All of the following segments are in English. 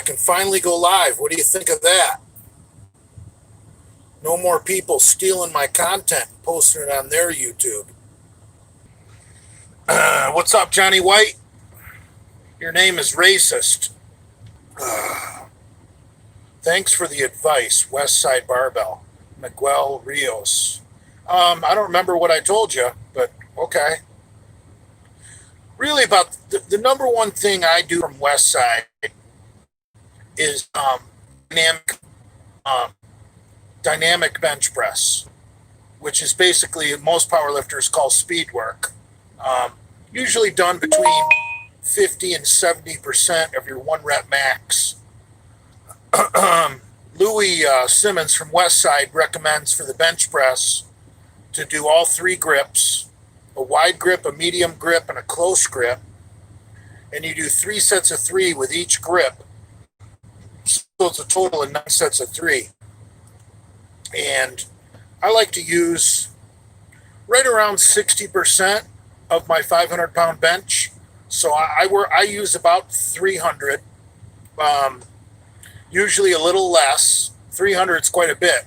can finally go live. What do you think of that? No more people stealing my content and posting it on their YouTube. What's up, Johnny White? Your name is racist. Thanks for the advice, West Side Barbell. Miguel Rios. I don't remember what I told you, but okay. Really, about the number one thing I do from West Side is dynamic bench press, which is basically most powerlifters call speed work. Usually done between 50 and 70% of your 1 rep max. Louis Simmons from Westside recommends for the bench press to do all 3 grips, a wide grip, a medium grip, and a close grip. And you do 3 sets of 3 with each grip. So it's a total of 9 sets of 3. And I like to use right around 60% of my 500-pound bench. So I use about 300, usually a little less. 300 is quite a bit.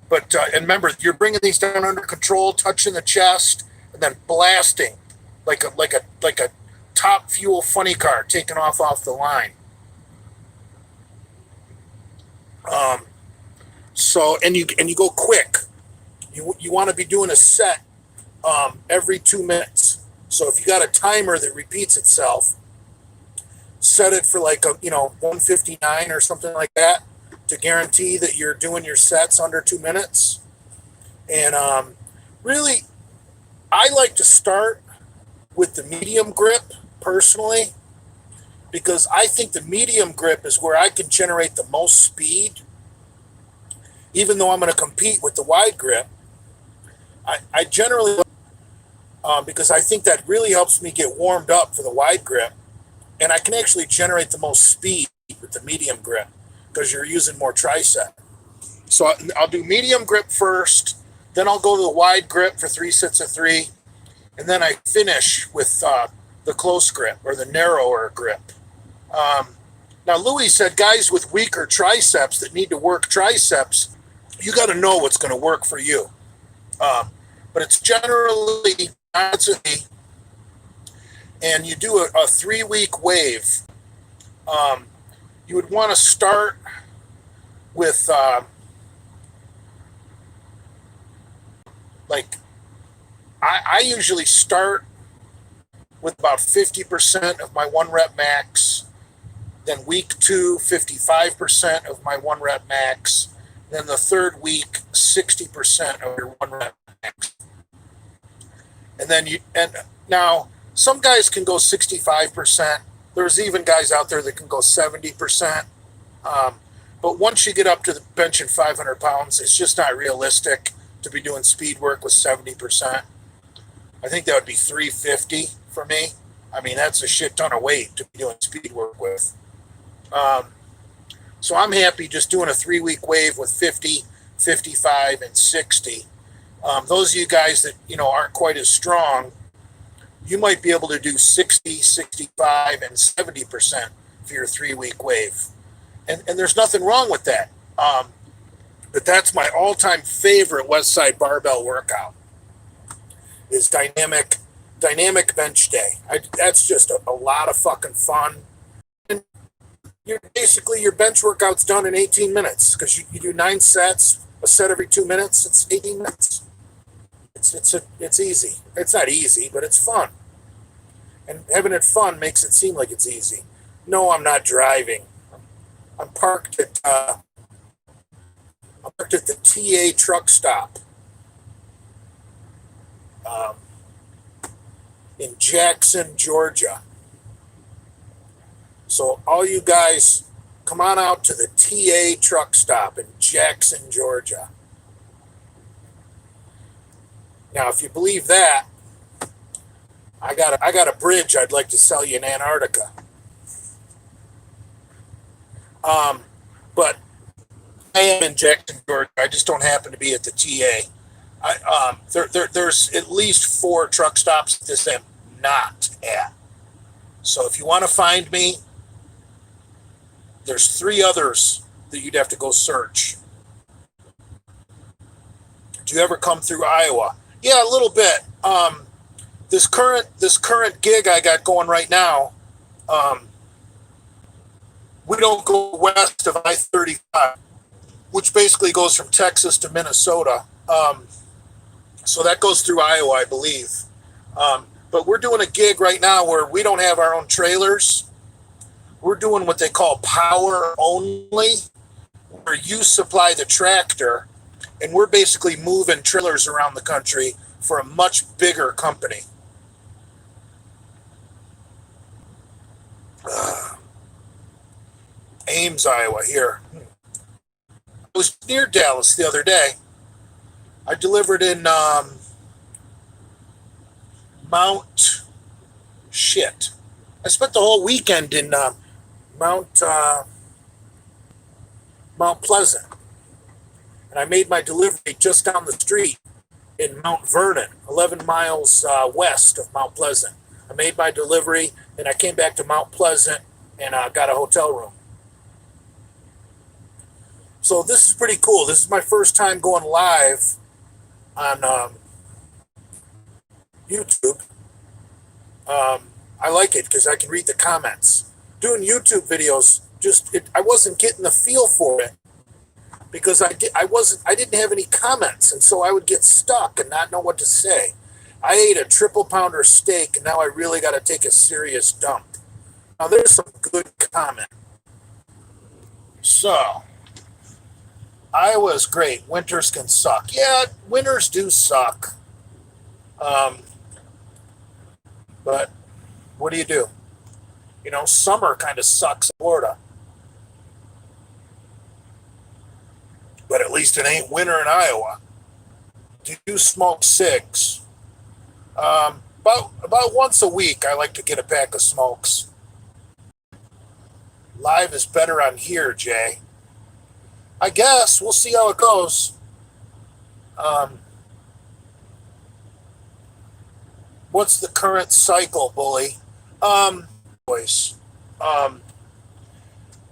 But remember, you're bringing these down under control, touching the chest, and then blasting like a Top Fuel funny car taking off the line. So you go quick. You want to be doing a set every 2 minutes. So if you got a timer that repeats itself, set it for 159 or something like that to guarantee that you're doing your sets under 2 minutes. And really, I like to start with the medium grip personally, because I think the medium grip is where I can generate the most speed. Even though I'm going to compete with the wide grip, I generally, because I think that really helps me get warmed up for the wide grip, and I can actually generate the most speed with the medium grip because you're using more tricep. So I'll do medium grip first, then I'll go to the wide grip for 3 sets of 3, and then I finish with the close grip or the narrower grip. Now, Louis said guys with weaker triceps that need to work triceps, you got to know what's going to work for you. But it's generally constantly, and you do a 3-week wave. You would want to start with I usually start with about 50% of my 1 rep max. Then week 2, 55% of my 1 rep max. Then the 3rd week, 60% of your 1 rep max. And then now some guys can go 65%. There's even guys out there that can go 70%. But once you get up to the benching 500 pounds, it's just not realistic to be doing speed work with 70%. I think that would be 350 for me. I mean, that's a shit ton of weight to be doing speed work with. So I'm happy just doing a 3-week wave with 50, 55, and 60. Those of you guys that, aren't quite as strong, you might be able to do 60, 65, and 70% for your 3-week wave. And there's nothing wrong with that. But that's my all-time favorite Westside Barbell workout is dynamic bench day. That's just a lot of fucking fun. And your bench workout's done in 18 minutes because you do 9 sets, a set every 2 minutes. It's 18 minutes. It's easy. It's not easy, but it's fun. And having it fun makes it seem like it's easy. No, I'm not driving. I'm parked at the TA truck stop in Jackson, Georgia. So all you guys, come on out to the TA truck stop in Jackson, Georgia. Now, if you believe that, I got a bridge I'd like to sell you in Antarctica. But I am in Jackson, Georgia. I just don't happen to be at the TA. There's at least 4 truck stops this I'm not at. So if you want to find me, There's 3 others that you'd have to go search. Do you ever come through Iowa? Yeah, a little bit. This current gig I got going right now, we don't go west of I-35, which basically goes from Texas to Minnesota. So that goes through Iowa, I believe. But we're doing a gig right now where we don't have our own trailers. We're doing what they call power only, where you supply the tractor, and we're basically moving trailers around the country for a much bigger company. Ames, Iowa, here. I was near Dallas the other day. I delivered in Mount Shit. I spent the whole weekend in Mount Pleasant, and I made my delivery just down the street in Mount Vernon, 11 miles west of Mount Pleasant. I made my delivery, and I came back to Mount Pleasant and got a hotel room. So this is pretty cool. This is my first time going live on YouTube. I like it because I can read the comments. Doing YouTube videos, I wasn't getting the feel for it because I didn't have any comments, and so I would get stuck and not know what to say. I ate a triple pounder steak, and now I really got to take a serious dump. Now there's some good comment. So, Iowa's great. Winters can suck. Yeah, winters do suck. But what do you do? You know, summer kind of sucks in Florida. But at least it ain't winter in Iowa. Do you smoke cigs? About once a week, I like to get a pack of smokes. Live is better on here, Jay. I guess we'll see how it goes. What's the current cycle, bully? Boys.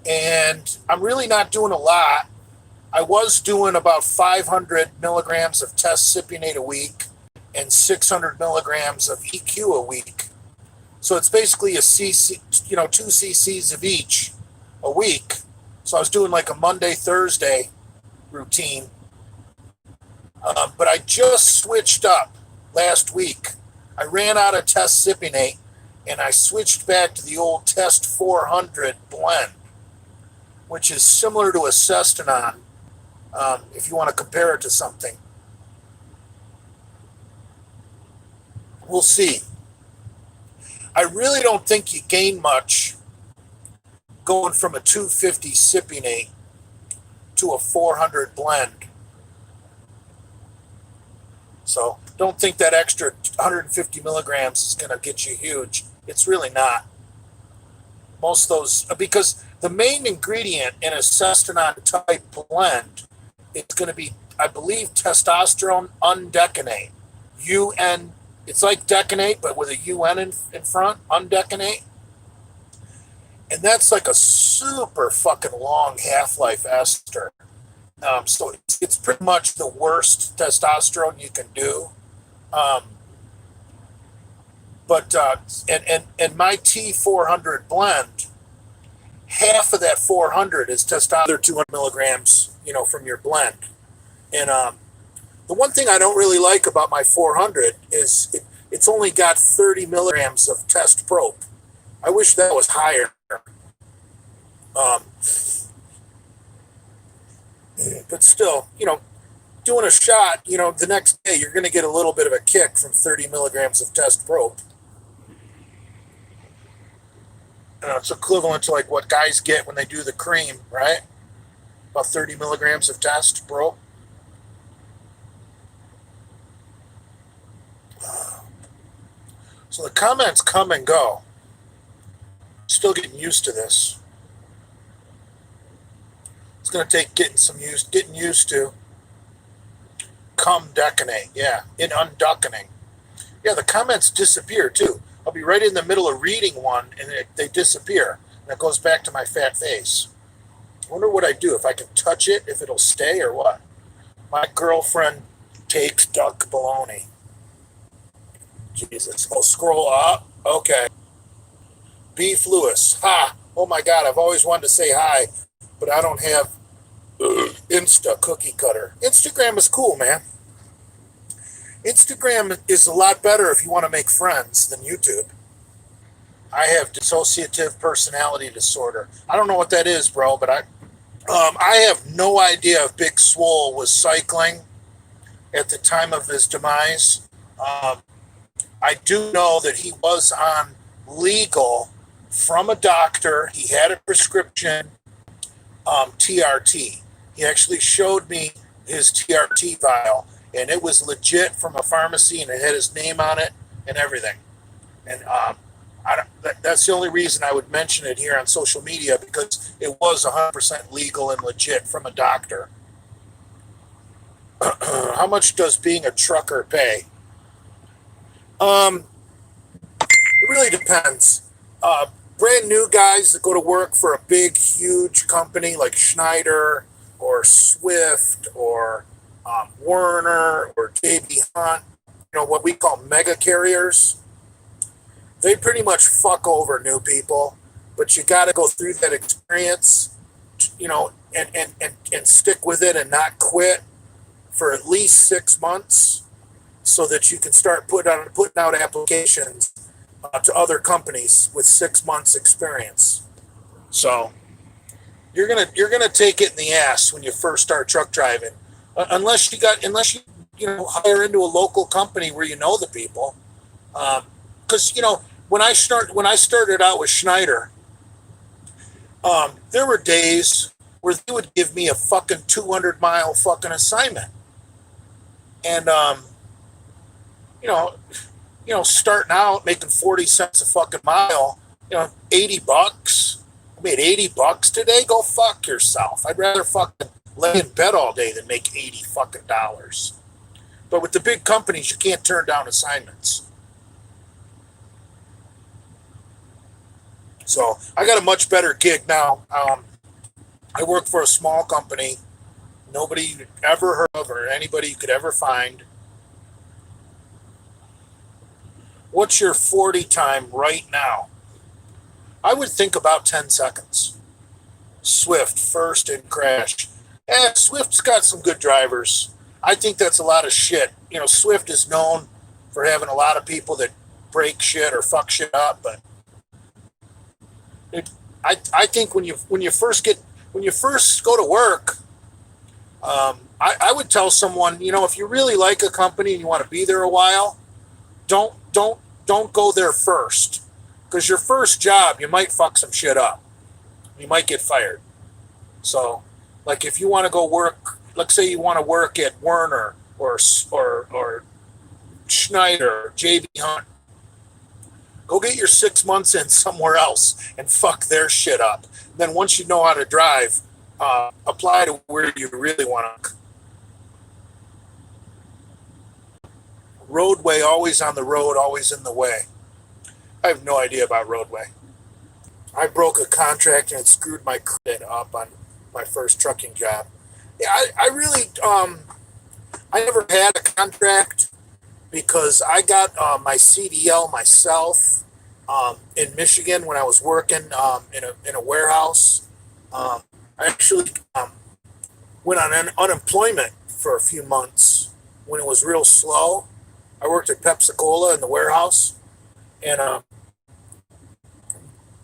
And I'm really not doing a lot. I was doing about 500 milligrams of test cypionate a week and 600 milligrams of EQ a week. So it's basically a cc, 2 cc's of each a week. So I was doing like a Monday, Thursday routine. But I just switched up last week. I ran out of test cypionate and I switched back to the old test 400 blend, which is similar to a Cestanon, if you want to compare it to something. We'll see. I really don't think you gain much going from a 250 cypionate to a 400 blend. So don't think that extra 150 milligrams is going to get you huge. It's really not. Most of those, because the main ingredient in a Cestanon type blend is going to be, I believe, testosterone undecanate. UN, it's like decanate, but with a UN in front, undecanate. And that's like a super fucking long half-life ester. So it's pretty much the worst testosterone you can do. But my T400 blend, half of that 400 is testosterone, 200 milligrams, from your blend. And the one thing I don't really like about my 400 is it's only got 30 milligrams of test probe. I wish that was higher. But still, doing a shot, the next day you're going to get a little bit of a kick from 30 milligrams of test probe. It's equivalent to like what guys get when they do the cream, right? About 30 milligrams of test probe. So the comments come and go. Still getting used to this. It's going to take getting used to. Come decanate, yeah, in unduckening. Yeah, the comments disappear too. I'll be right in the middle of reading one and they disappear. And it goes back to my fat face. wonder what I do, if I can touch it, if it'll stay or what. My girlfriend takes duck bologna. Jesus. Oh, scroll up. Okay. Beef Lewis. Ha. Oh my God. I've always wanted to say hi, but I don't have Insta cookie cutter. Instagram is cool, man. Instagram is a lot better if you want to make friends than YouTube. I have dissociative personality disorder. I don't know what that is, bro, but I have no idea if Big Swole was cycling at the time of his demise. I do know that he was on legal from a doctor. He had a prescription, TRT. He actually showed me his TRT vial, and it was legit from a pharmacy, and it had his name on it and everything. And that's the only reason I would mention it here on social media, because it was 100% legal and legit from a doctor. How much does being a trucker pay? It really depends. Brand new guys that go to work for a big, huge company like Schneider or Swift or Werner or JB Hunt, what we call mega carriers, they pretty much fuck over new people, but you got to go through that experience, and stick with it and not quit for at least 6 months, so that you can start putting out applications to other companies with 6 months experience. So you're gonna take it in the ass when you first start truck driving, unless you hire into a local company where you know the people. Because when I started out with Schneider, there were days where they would give me a fucking 200-mile fucking assignment, and starting out making 40 cents a fucking mile, $80. I made $80 today. Go fuck yourself. I'd rather fucking lay in bed all day than make $80 fucking dollars. But with the big companies, you can't turn down assignments. So I got a much better gig now. I work for a small company nobody you'd ever heard of or anybody you could ever find. What's your 40 time right now? I would think about 10 seconds. Swift, first and crash. Swift's got some good drivers. I think that's a lot of shit. Swift is known for having a lot of people that break shit or fuck shit up, but I think when you first go to work, I would tell someone, if you really like a company and you want to be there a while, don't go there first, because your first job you might fuck some shit up. You might get fired. So, like if you want to go work, let's say you want to work at Werner or Schneider or JB Hunt, go get your 6 months in somewhere else and fuck their shit up. And then once you know how to drive, apply to where you really want to. Roadway, always on the road, always in the way. I have no idea about roadway. I broke a contract and it screwed my credit up on my first trucking job. Yeah, I really, I never had a contract because I got my CDL myself in Michigan when I was working in a warehouse. I actually went on unemployment for a few months when it was real slow. I worked at Pepsi-Cola in the warehouse, and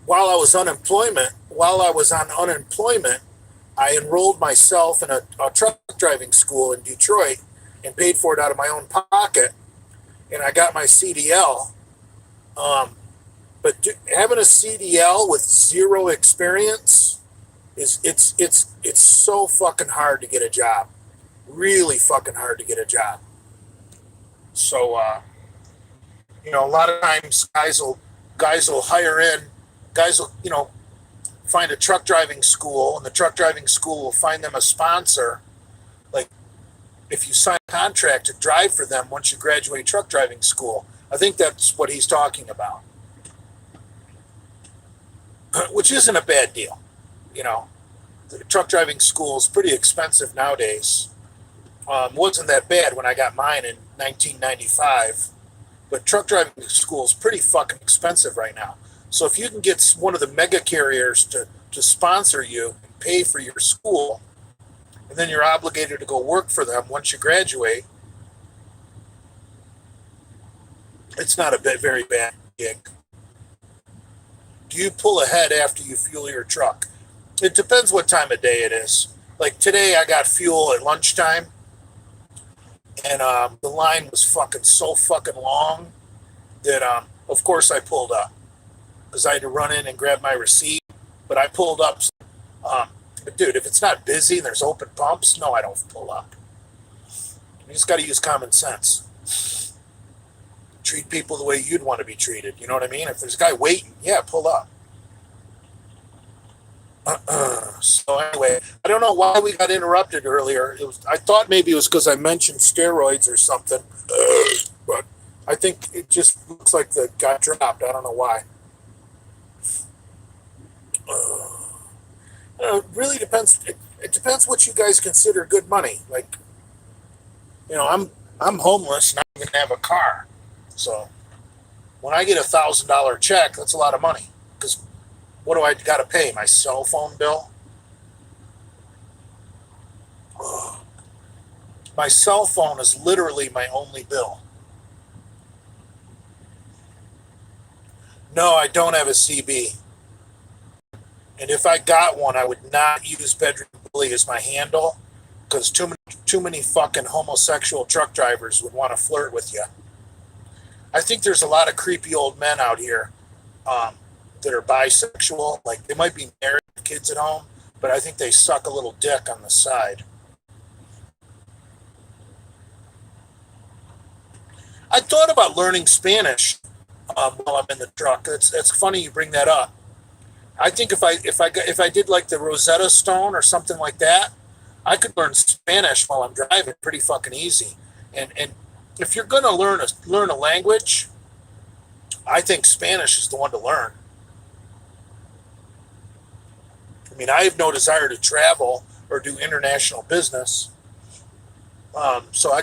while I was on unemployment, I enrolled myself in a truck driving school in Detroit and paid for it out of my own pocket, and I got my CDL. But having a CDL with zero experience it's so fucking hard to get a job, really fucking hard to get a job. So a lot of times guys will find a truck driving school, and the truck driving school will find them a sponsor. Like if you sign a contract to drive for them once you graduate truck driving school. I think that's what he's talking about, which isn't a bad deal, the truck driving school is pretty expensive nowadays. Wasn't that bad when I got mine in 1995, but truck driving school is pretty fucking expensive right now. So if you can get one of the mega carriers to sponsor you and pay for your school, and then you're obligated to go work for them once you graduate, it's not a very bad gig. Do you pull ahead after you fuel your truck? It depends what time of day it is. Like today, I got fuel at lunchtime, and the line was so fucking long that, of course, I pulled up because I had to run in and grab my receipt. But I pulled up. But dude, if it's not busy and there's open pumps, no, I don't pull up. You just got to use common sense. Treat people the way you'd want to be treated. You know what I mean? If there's a guy waiting, yeah, pull up. So anyway, I don't know why we got interrupted earlier. I thought maybe it was because I mentioned steroids or something, but I think it just looks like the got dropped. I don't know why. It really depends. It depends what you guys consider good money. Like, I'm homeless and I don't even have a car. So when I get $1,000 check, that's a lot of money. Because what do I got to pay? My cell phone bill? My cell phone is literally my only bill. No, I don't have a CB. And if I got one, I would not use Bedroom Billy as my handle, because too many fucking homosexual truck drivers would want to flirt with you. I think there's a lot of creepy old men out here that are bisexual. Like, they might be married with kids at home, but I think they suck a little dick on the side. I thought about learning Spanish while I'm in the truck. That's funny you bring that up. I think if I did like the Rosetta Stone or something like that, I could learn Spanish while I'm driving pretty fucking easy. And if you're gonna learn a language, I think Spanish is the one to learn. I mean, I have no desire to travel or do international business, so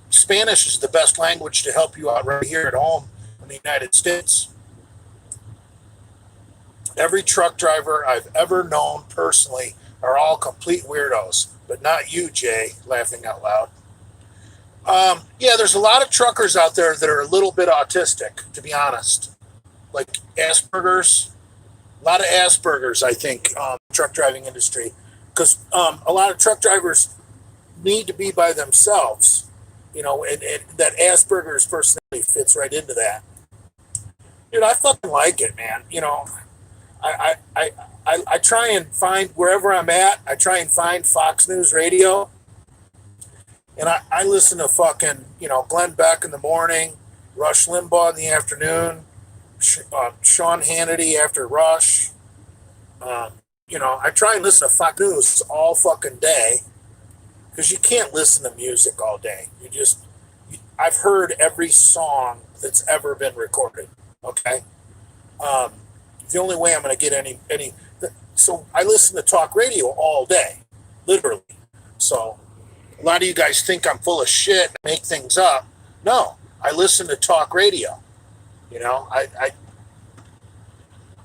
Spanish is the best language to help you out right here at home in the United States. Every truck driver I've ever known personally are all complete weirdos, but not you, Jay, laughing out loud. Yeah, there's a lot of truckers out there that are a little bit autistic, to be honest. Like Asperger's. A lot of Asperger's, I think, truck driving industry. Because a lot of truck drivers need to be by themselves. And that Asperger's personality fits right into that. Dude, I fucking like it, man. I try and find, wherever I'm at, I try and find Fox News Radio. And I listen to fucking, Glenn Beck in the morning, Rush Limbaugh in the afternoon, Sean Hannity after Rush. I try and listen to Fox News all fucking day, because you can't listen to music all day. I've heard every song that's ever been recorded. Okay. The only way I'm going to get any, so I listen to talk radio all day, literally. So a lot of you guys think I'm full of shit and make things up. No, I listen to talk radio. And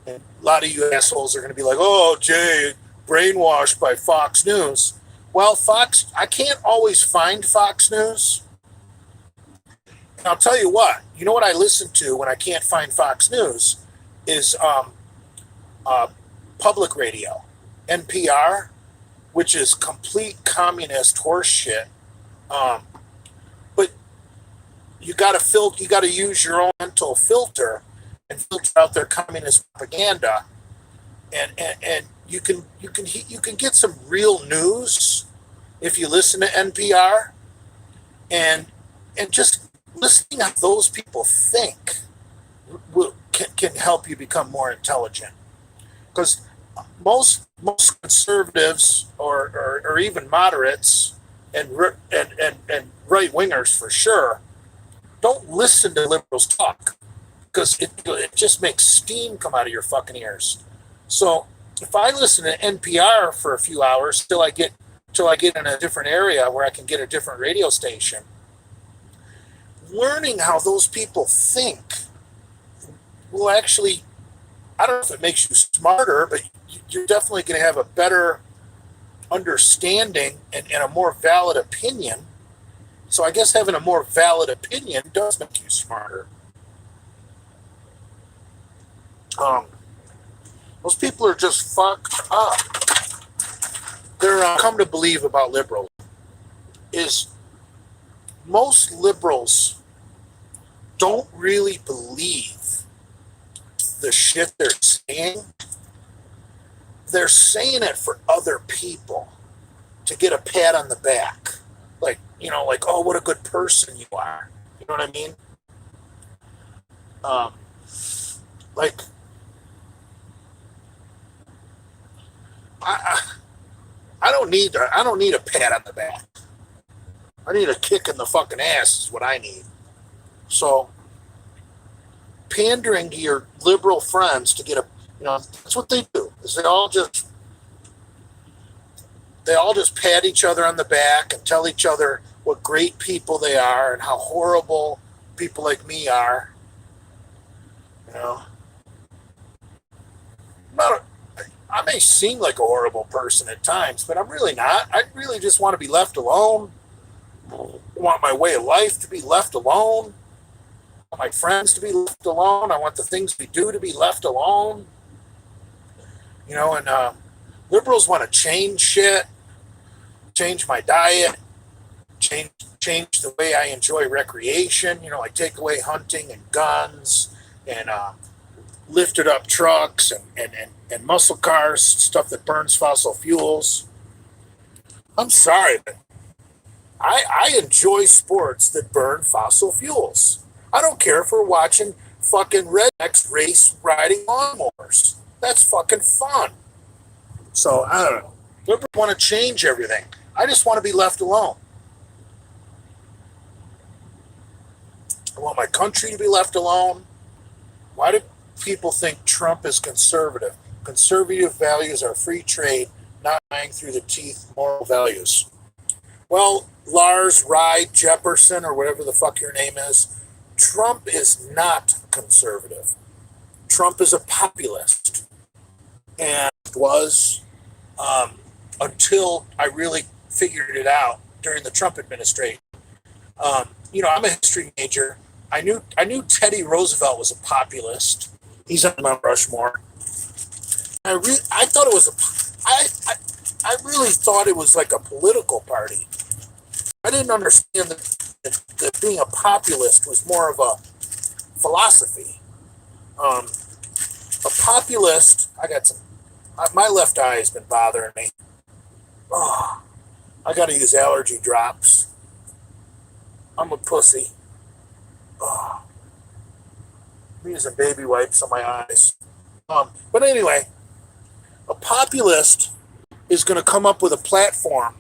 a lot of you assholes are going to be like, oh, Jay, brainwashed by Fox News. Well, I can't always find Fox News. And I'll tell you what, what I listen to when I can't find Fox News is public radio, NPR, which is complete communist horse shit. But you got to use your own mental filter and filter out their communist propaganda, and you can get some real news if you listen to NPR, and just listening to how those people think can help you become more intelligent. Because most conservatives or even moderates and right wingers for sure don't listen to liberals talk, because it just makes steam come out of your fucking ears. So if I listen to NPR for a few hours till I get in a different area where I can get a different radio station, learning how those people think will actually, I don't know if it makes you smarter, but you're definitely going to have a better understanding and a more valid opinion. So I guess having a more valid opinion does make you smarter. Those people are just fucked up. They're come to believe about liberals is most liberals don't really believe the shit they're saying. They're saying it for other people to get a pat on the back. Like, like, oh, what a good person you are. You know what I mean? Like, I don't need a pat on the back. I need a kick in the fucking ass is what I need. So, pandering to your liberal friends to get a, that's what they do. Is they all just pat each other on the back and tell each other what great people they are and how horrible people like me are. I may seem like a horrible person at times, but I'm really not. I really just want to be left alone. I want my way of life to be left alone. I want my friends to be left alone. I want the things we do to be left alone. And liberals want to change shit, change my diet, change the way I enjoy recreation, like take away hunting and guns and lifted up trucks and muscle cars, stuff that burns fossil fuels. I'm sorry, but I enjoy sports that burn fossil fuels. I don't care if we're watching fucking rednecks race riding lawnmowers. That's fucking fun. So, I don't know. Liberals want to change everything. I just want to be left alone. I want my country to be left alone. Why do people think Trump is conservative? Conservative values are free trade, not lying through the teeth moral values. Well, Lars Ride Jefferson, or whatever the fuck your name is, Trump is not conservative. Trump is a populist. And was until I really figured it out during the Trump administration. I'm a history major. I knew Teddy Roosevelt was a populist. He's on Mount Rushmore. I thought it was I really thought it was like a political party. I didn't understand that being a populist was more of a philosophy. A populist, my left eye has been bothering me. Oh, I got to use allergy drops. I'm a pussy. Oh, I'm using baby wipes on my eyes. But anyway, a populist is going to come up with a platform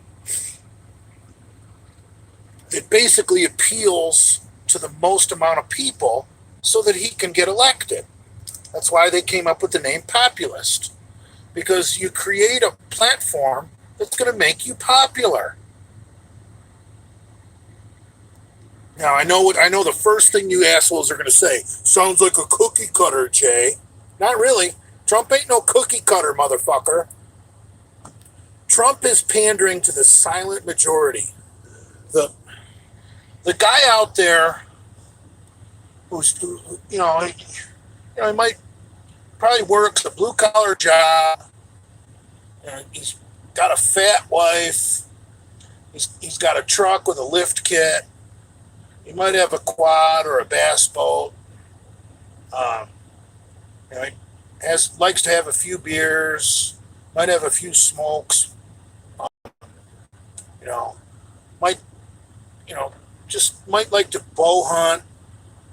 that basically appeals to the most amount of people so that he can get elected. That's why they came up with the name populist. Because you create a platform that's going to make you popular. Now, I know the first thing you assholes are going to say, sounds like a cookie cutter, Jay. Not really. Trump ain't no cookie cutter, motherfucker. Trump is pandering to the silent majority. The guy out there he might probably works a blue collar job, and he's got a fat wife. He's got a truck with a lift kit. He might have a quad or a bass boat. He likes to have a few beers. Might have a few smokes. Might like to bow hunt.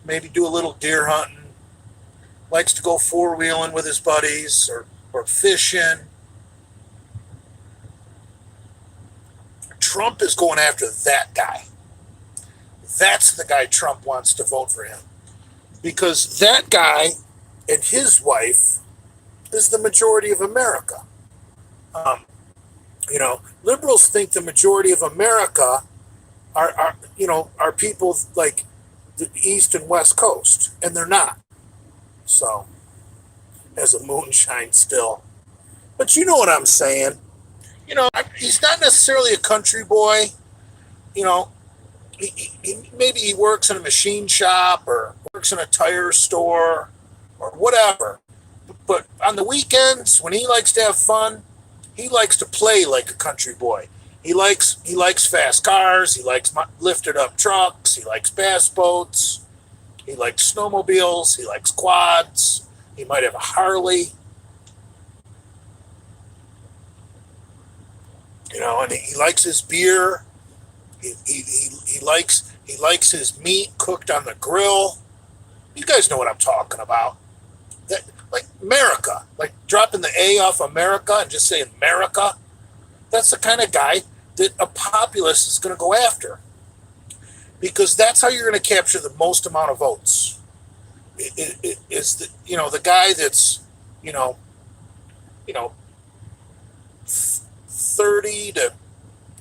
Maybe do a little deer hunting. Likes to go four-wheeling with his buddies or fishing. Trump is going after that guy. That's the guy Trump wants to vote for him. Because that guy and his wife is the majority of America. Liberals think the majority of America are people like the East and West Coast, and they're not. So, as a moonshine still. But you know what I'm saying. He's not necessarily a country boy. You know, maybe he works in a machine shop or works in a tire store or whatever. But on the weekends, when he likes to have fun, he likes to play like a country boy. He likes fast cars. He likes lifted up trucks. He likes bass boats. He likes snowmobiles. He likes quads. He might have a Harley. And he likes his beer. He likes his meat cooked on the grill. You guys know what I'm talking about. That, like America, like dropping the A off America and just saying America. That's the kind of guy that a populist is going to go after, because that's how you're going to capture the most amount of votes. Is the guy that's 30 to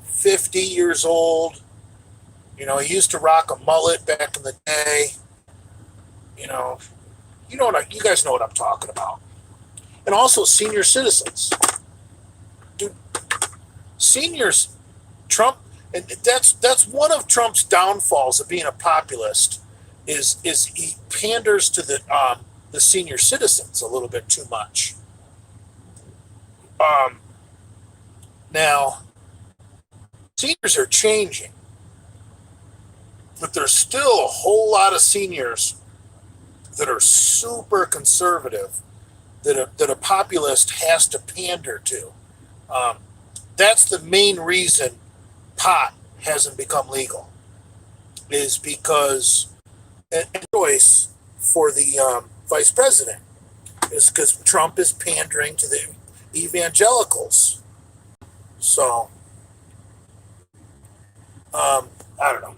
50 years old. He used to rock a mullet back in the day. You guys know what I'm talking about. And also senior citizens. Dude, seniors, Trump, and that's one of Trump's downfalls of being a populist, is he panders to the senior citizens a little bit too much. Now, seniors are changing, but there's still a whole lot of seniors that are super conservative that a populist has to pander to. That's the main reason pot hasn't become legal, is because a choice for the vice president is because Trump is pandering to the evangelicals. So, I don't know.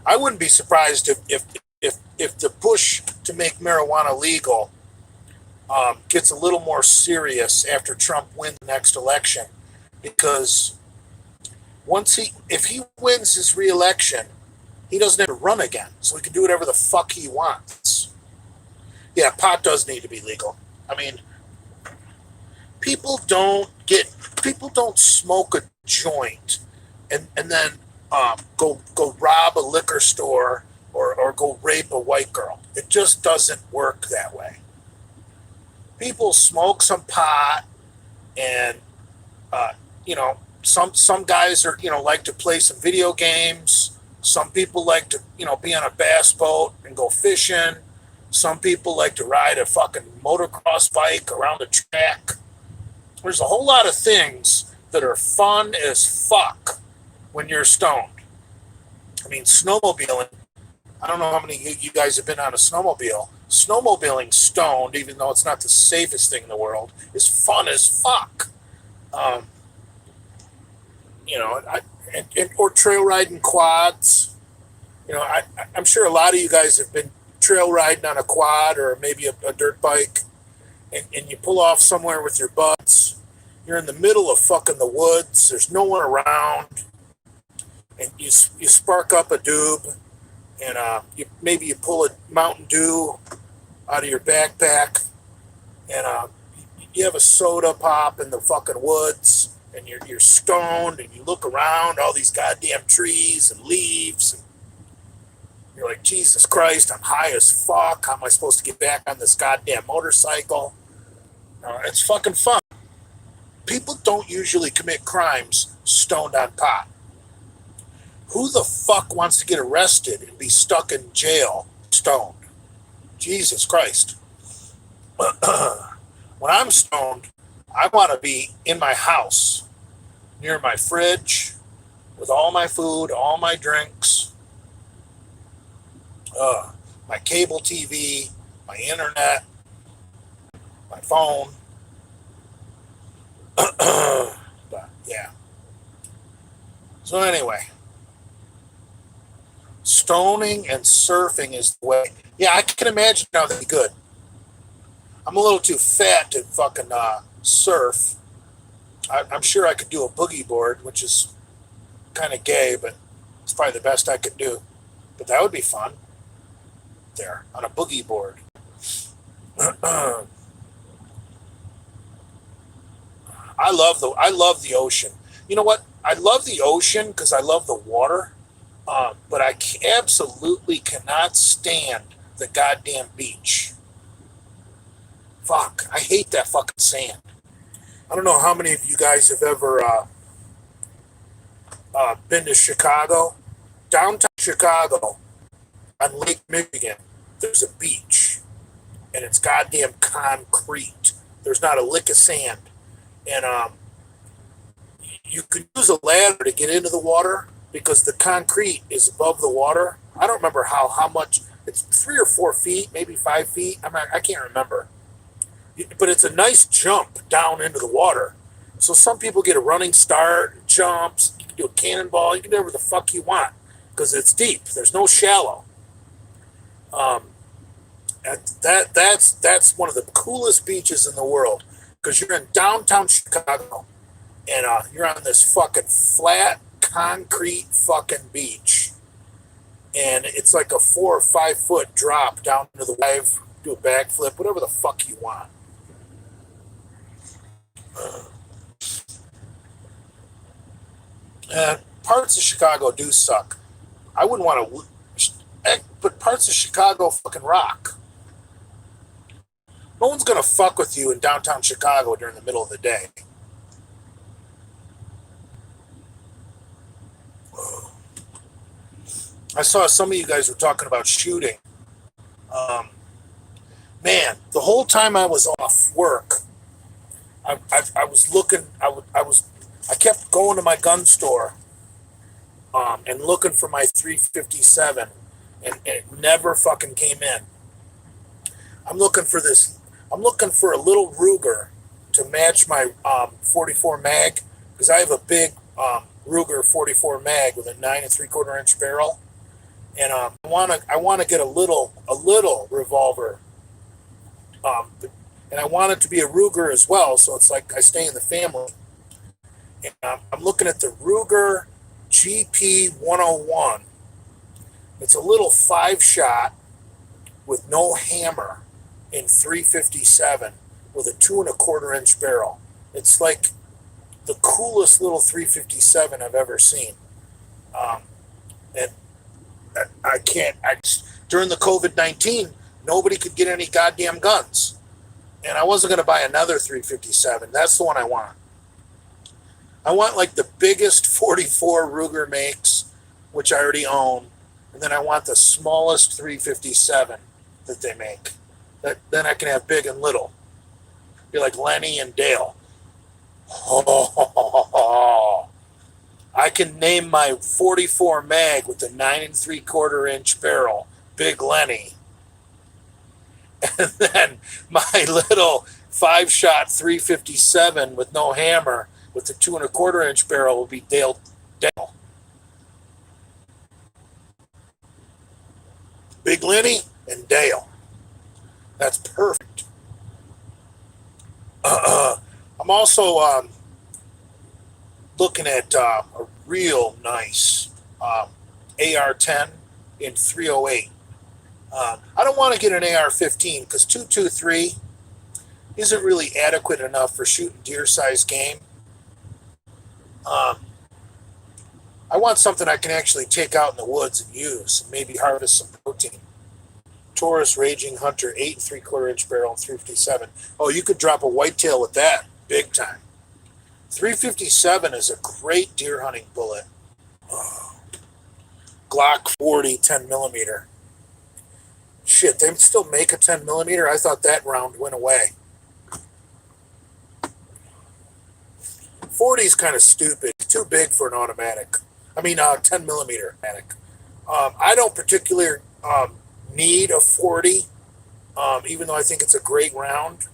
I wouldn't be surprised if the push to make marijuana legal gets a little more serious after Trump wins the next election, because if he wins his re-election, he doesn't have to run again, so he can do whatever the fuck he wants. Yeah, pot does need to be legal. I mean, people don't smoke a joint and then go rob a liquor store or go rape a white girl. It just doesn't work that way. People smoke some pot, and some guys are like to play some video games. Some people like to be on a bass boat and go fishing. Some people like to ride a fucking motocross bike around the track. There's a whole lot of things that are fun as fuck when you're stoned. I mean, snowmobiling. I don't know how many of you guys have been on a snowmobile. Snowmobiling stoned, even though it's not the safest thing in the world, is fun as fuck. Or trail riding quads. I'm sure a lot of you guys have been trail riding on a quad or maybe a dirt bike, and you pull off somewhere with your buds. You're in the middle of fucking the woods. There's no one around, and you spark up a doob, and you pull a Mountain Dew out of your backpack, and you have a soda pop in the fucking woods, and you're stoned, and you look around, all these goddamn trees and leaves, and you're like, Jesus Christ, I'm high as fuck. How am I supposed to get back on this goddamn motorcycle? It's fucking fun. People don't usually commit crimes stoned on pot. Who the fuck wants to get arrested and be stuck in jail stoned? Jesus Christ. When I'm stoned, I want to be in my house, near my fridge, with all my food, all my drinks, my cable TV, my internet, my phone. But yeah. So anyway, stoning and surfing is the way. Yeah, I can imagine how that'd be good. I'm a little too fat to fucking surf. I'm sure I could do a boogie board, which is kind of gay, but it's probably the best I could do. But that would be fun. There, on a boogie board. I love the ocean. You know what? I love the ocean because I love the water, but I absolutely cannot stand the goddamn beach. Fuck, I hate that fucking sand. I don't know how many of you guys have ever been to Chicago. Downtown Chicago, on Lake Michigan, there's a beach, and it's goddamn concrete. There's not a lick of sand, and you could use a ladder to get into the water because the concrete is above the water. I don't remember how much. It's 3 or 4 feet, maybe 5 feet. I can't remember. But it's a nice jump down into the water. So some people get a running start, jumps, you can do a cannonball, you can do whatever the fuck you want because it's deep. There's no shallow. That's one of the coolest beaches in the world because you're in downtown Chicago and you're on this fucking flat concrete fucking beach, and it's like a 4 or 5 foot drop down into the wave. Do a backflip, whatever the fuck you want. Parts of Chicago do suck. I wouldn't want to, but parts of Chicago fucking rock. No one's gonna fuck with you in downtown Chicago during the middle of the day. I saw some of you guys were talking about shooting. Man, the whole time I was off work, I was looking. I kept going to my gun store, and looking for my 357, and it never fucking came in. I'm looking for this. I'm looking for a little Ruger to match my 44 mag because I have a big Ruger 44 mag with a 9 3/4 inch barrel, and I want to get a little revolver, and I want it to be a Ruger as well, so it's like I stay in the family. And I'm looking at the Ruger GP 101. It's a little 5-shot with no hammer in 357 with a 2 1/4 inch barrel. It's like the coolest little 357 I've ever seen. And I can't. During the COVID-19, nobody could get any goddamn guns, and I wasn't going to buy another 357. That's the one I want. I want like the biggest 44 Ruger makes, which I already own, and then I want the smallest 357 that they make. Then I can have big and little. Be like Lenny and Dale. Oh, I can name my 44 mag with the 9 3/4 inch barrel, Big Lenny. And then my little 5-shot 357 with no hammer with the 2 1/4 inch barrel will be Dale. Big Lenny and Dale. That's perfect. I'm also looking at a real nice AR-10 in 308. I don't want to get an AR-15 because 223 isn't really adequate enough for shooting deer-sized game. I want something I can actually take out in the woods and use and maybe harvest some protein. Taurus Raging Hunter 8 3/4 inch barrel 357. Oh, you could drop a whitetail with that big time. 357 is a great deer hunting bullet. Oh. Glock 40 10 millimeter. Shit, they still make a 10 millimeter. I thought that round went away. 40 is kind of stupid. It's too big for an automatic. 10 millimeter automatic. I don't particularly need a 40, even though I think it's a great round,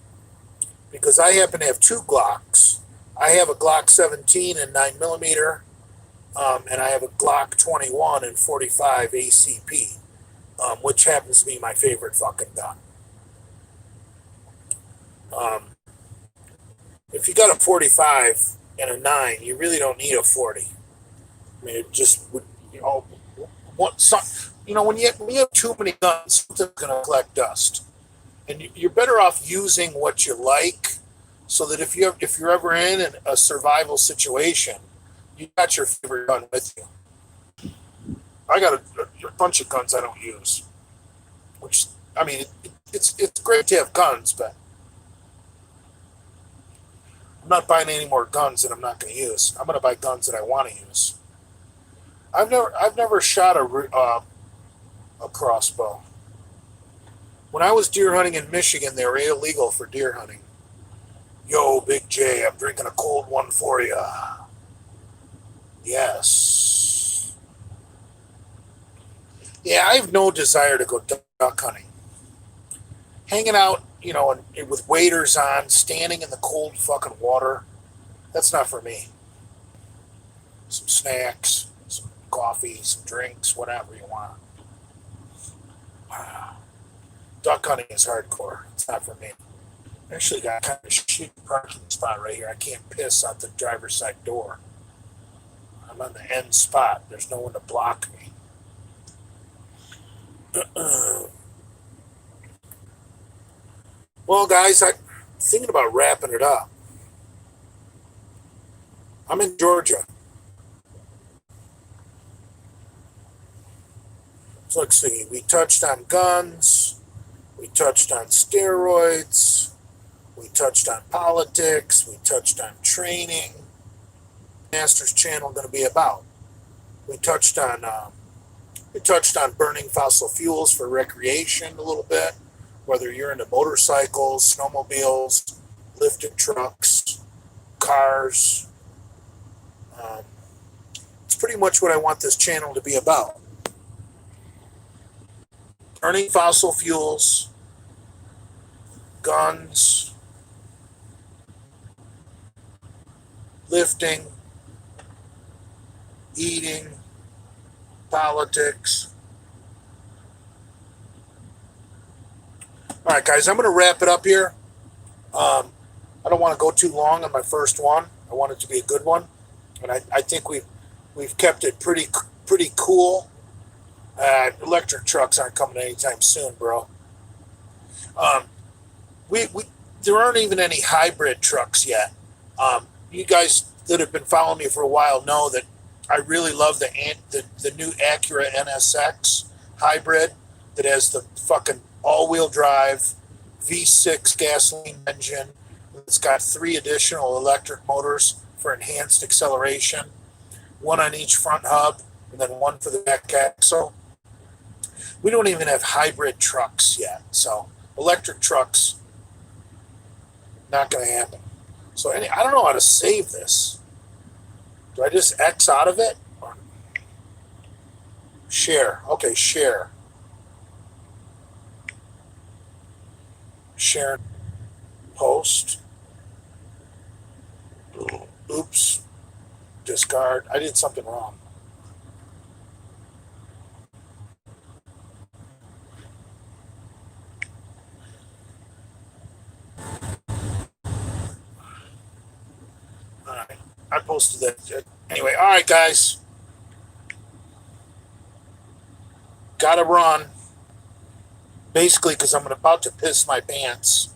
because I happen to have 2 Glocks. I have a Glock 17 and 9 millimeter, and I have a Glock 21 and 45 ACP, which happens to be my favorite fucking gun. If you got a 45 and a 9, you really don't need a 40. I mean, it just would, when you have too many guns, something's going to collect dust. And you're better off using what you like, so that if you're ever in a survival situation, you got your favorite gun with you. I got a bunch of guns I don't use, which, I mean, it's great to have guns, but I'm not buying any more guns that I'm not going to use. I'm going to buy guns that I want to use. I've never shot a crossbow. When I was deer hunting in Michigan, they were illegal for deer hunting. Yo, Big J, I'm drinking a cold one for you. Yes. Yeah, I have no desire to go duck hunting. Hanging out, with waders on, standing in the cold fucking water, that's not for me. Some snacks, some coffee, some drinks, whatever you want. Duck hunting is hardcore. It's not for me. I actually got kind of a shitty parking spot right here. I can't piss out the driver's side door. I'm on the end spot. There's no one to block me. Well, guys, I'm thinking about wrapping it up. I'm in Georgia. So let's see. We touched on guns. We touched on steroids. We touched on politics. We touched on training. Master's channel going to be about. We touched on burning fossil fuels for recreation a little bit, whether you're into motorcycles, snowmobiles, lifted trucks, cars. It's pretty much what I want this channel to be about. Burning fossil fuels, guns, lifting, eating, politics. All right, guys, I'm going to wrap it up here. I don't want to go too long on my first one. I want it to be a good one, and I think we've kept it pretty cool. Electric trucks aren't coming anytime soon, bro. There aren't even any hybrid trucks yet. You guys that have been following me for a while know that I really love the new Acura NSX hybrid that has the fucking all-wheel drive V6 gasoline engine. It's got 3 additional electric motors for enhanced acceleration, 1 on each front hub, and then 1 for the back axle. We don't even have hybrid trucks yet, so electric trucks, not going to happen. So I don't know how to save this. Do I just X out of it? Share. Okay, share. Share. Post. Oops. Discard. I did something wrong. Alright. I posted that. Anyway, alright, guys. Gotta run. Basically, because I'm about to piss my pants.